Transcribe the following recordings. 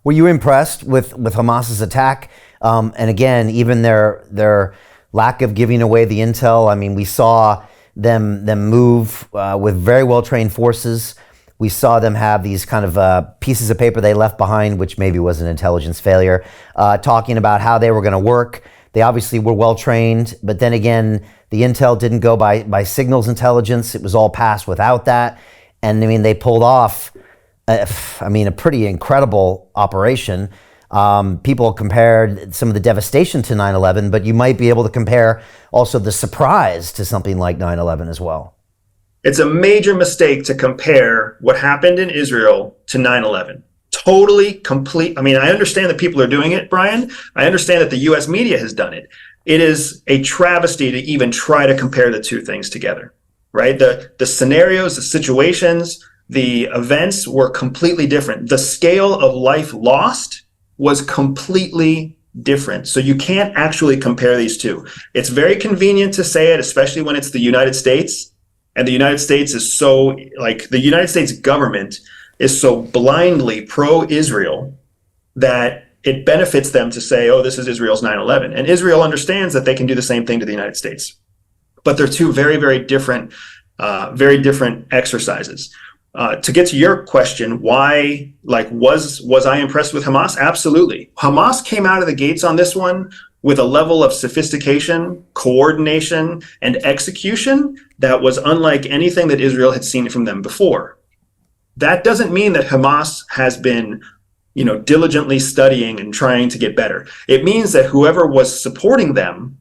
Were you impressed with Hamas's attack? And again, even their lack of giving away the intel. I mean, we saw them move with very well trained forces. We saw them have these kind of pieces of paper they left behind, which maybe was an intelligence failure, talking about how they were going to work. They obviously were well trained, but then again, the intel didn't go by signals intelligence. It was all passed without that. And I mean, they pulled off, a pretty incredible operation. People compared some of the devastation to 9/11, but you might be able to compare also the surprise to something like 9/11 as well. It's a major mistake to compare what happened in Israel to 9/11. Totally complete. I mean, I understand that people are doing it, Brian. I understand that the US media has done it. It is a travesty to even try to compare the two things together, right? The scenarios, the situations, the events were completely different. The scale of life lost was completely different. So you can't actually compare these two. It's very convenient to say it, especially when it's the United States. And the United States is so, the United States government is so blindly pro-Israel that it benefits them to say, oh, this is Israel's 9/11. And Israel understands that they can do the same thing to the United States. But they're two very, very different exercises. To get to your question, why, was I impressed with Hamas? Absolutely. Hamas came out of the gates on this one with a level of sophistication, coordination, and execution that was unlike anything that Israel had seen from them before. That doesn't mean that Hamas has been, diligently studying and trying to get better. It means that whoever was supporting them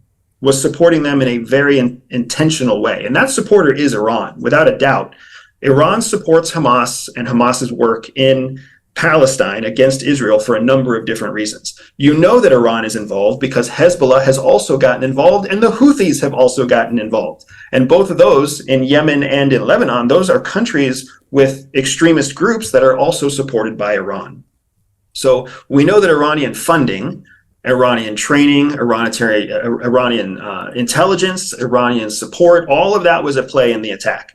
in a very intentional way. And that supporter is Iran, without a doubt. Iran supports Hamas and Hamas's work in Palestine against Israel for a number of different reasons. You know that Iran is involved because Hezbollah has also gotten involved and the Houthis have also gotten involved. And both of those in Yemen and in Lebanon, those are countries with extremist groups that are also supported by Iran. So we know that Iranian funding, Iranian training, Iranian intelligence, Iranian support, all of that was at play in the attack.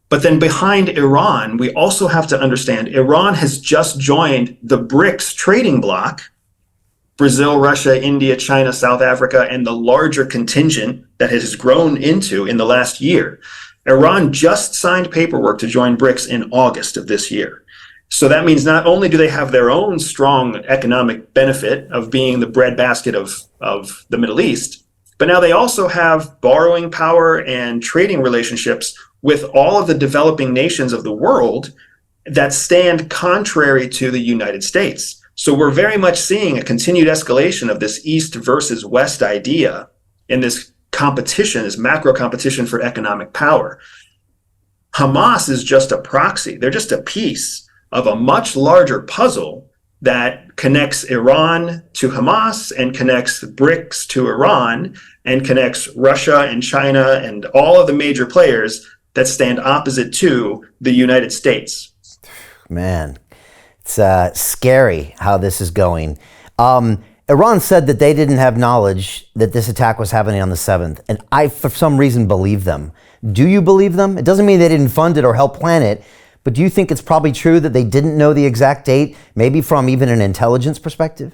But then behind Iran, we also have to understand Iran has just joined the BRICS trading bloc, Brazil, Russia, India, China, South Africa, and the larger contingent that it has grown into in the last year. Iran just signed paperwork to join BRICS in August of this year. So that means not only do they have their own strong economic benefit of being the breadbasket of the Middle East, but now they also have borrowing power and trading relationships with all of the developing nations of the world that stand contrary to the United States. So we're very much seeing a continued escalation of this East versus West idea in this competition, this macro competition for economic power. Hamas is just a proxy. They're just a piece of a much larger puzzle that connects Iran to Hamas and connects BRICS to Iran and connects Russia and China and all of the major players that stand opposite to the United States. Man, it's scary how this is going. Iran said that they didn't have knowledge that this attack was happening on the 7th, and I, for some reason, believe them. Do you believe them? It doesn't mean they didn't fund it or help plan it, but do you think it's probably true that they didn't know the exact date, maybe from even an intelligence perspective?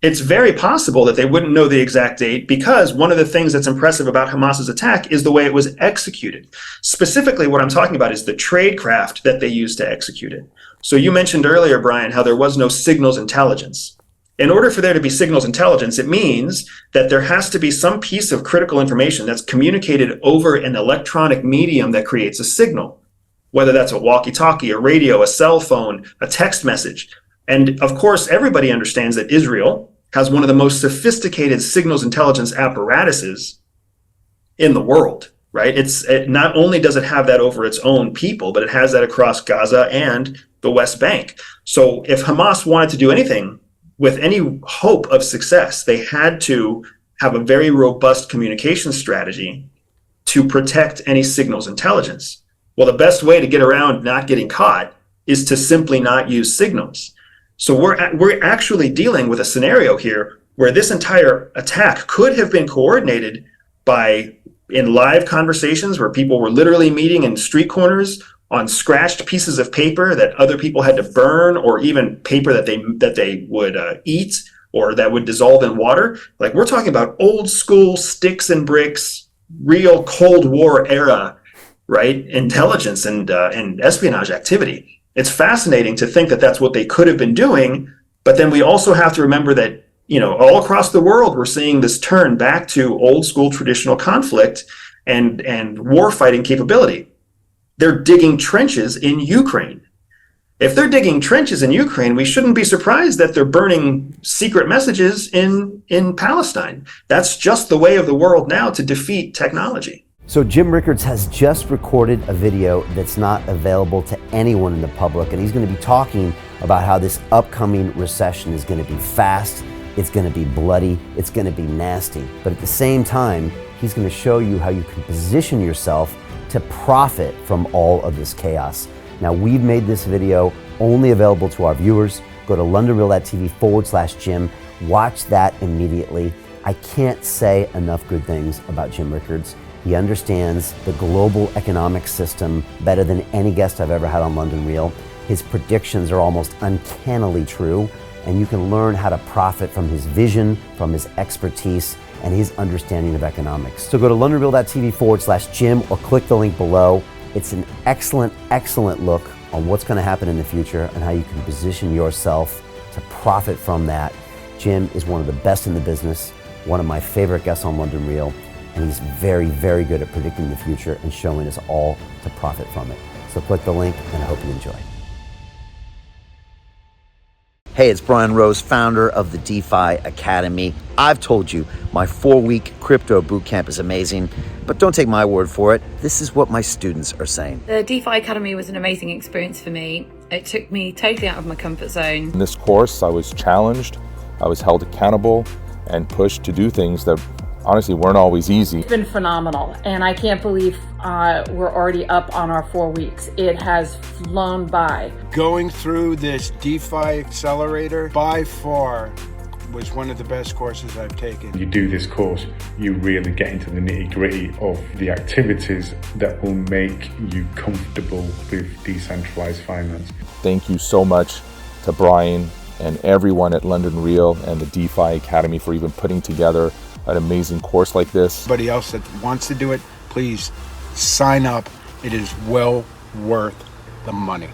It's very possible that they wouldn't know the exact date because one of the things that's impressive about Hamas's attack is the way it was executed. Specifically, what I'm talking about is the tradecraft that they used to execute it. So you mentioned earlier, Brian, how there was no signals intelligence. In order for there to be signals intelligence, it means that there has to be some piece of critical information that's communicated over an electronic medium that creates a signal, whether that's a walkie-talkie, a radio, a cell phone, a text message. And of course, everybody understands that Israel has one of the most sophisticated signals intelligence apparatuses in the world, right? It not only does it have that over its own people, but it has that across Gaza and the West Bank. So if Hamas wanted to do anything with any hope of success, they had to have a very robust communication strategy to protect any signals intelligence. Well, the best way to get around not getting caught is to simply not use signals. So we're actually dealing with a scenario here where this entire attack could have been coordinated in live conversations where people were literally meeting in street corners on scratched pieces of paper that other people had to burn, or even paper that they would eat, or that would dissolve in water. Like, we're talking about old school sticks and bricks, real Cold War era, right? Intelligence and espionage activity. It's fascinating to think that that's what they could have been doing. But then we also have to remember that, all across the world, we're seeing this turn back to old school traditional conflict and war fighting capability. They're digging trenches in Ukraine. If they're digging trenches in Ukraine, we shouldn't be surprised that they're burning secret messages in Palestine. That's just the way of the world now to defeat technology. So Jim Rickards has just recorded a video that's not available to anyone in the public, and he's going to be talking about how this upcoming recession is going to be fast, it's going to be bloody, it's going to be nasty. But at the same time, he's going to show you how you can position yourself to profit from all of this chaos. Now, we've made this video only available to our viewers. Go to londonreal.tv/Jim. Watch that immediately. I can't say enough good things about Jim Rickards. He understands the global economic system better than any guest I've ever had on London Real. His predictions are almost uncannily true, and you can learn how to profit from his vision, from his expertise, and his understanding of economics. So go to londonreal.tv/Jim or click the link below. It's an excellent, excellent look on what's going to happen in the future and how you can position yourself to profit from that. Jim is one of the best in the business, one of my favorite guests on London Real, and he's very, very good at predicting the future and showing us all to profit from it. So click the link, and I hope you enjoy. Hey, it's Brian Rose, founder of the DeFi Academy. I've told you my 4-week crypto bootcamp is amazing, but don't take my word for it. This is what my students are saying. The DeFi Academy was an amazing experience for me. It took me totally out of my comfort zone. In this course, I was challenged, I was held accountable, and pushed to do things that honestly weren't always easy. It's been phenomenal, and I can't believe we're already up on our 4 weeks. It has flown by. Going through this DeFi accelerator by far was one of the best courses I've taken. You do this course, you really get into the nitty-gritty of the activities that will make you comfortable with decentralized finance. Thank you so much to Brian and everyone at London Real and the DeFi Academy for even putting together an amazing course like this. Anybody else that wants to do it, please sign up. It is well worth the money.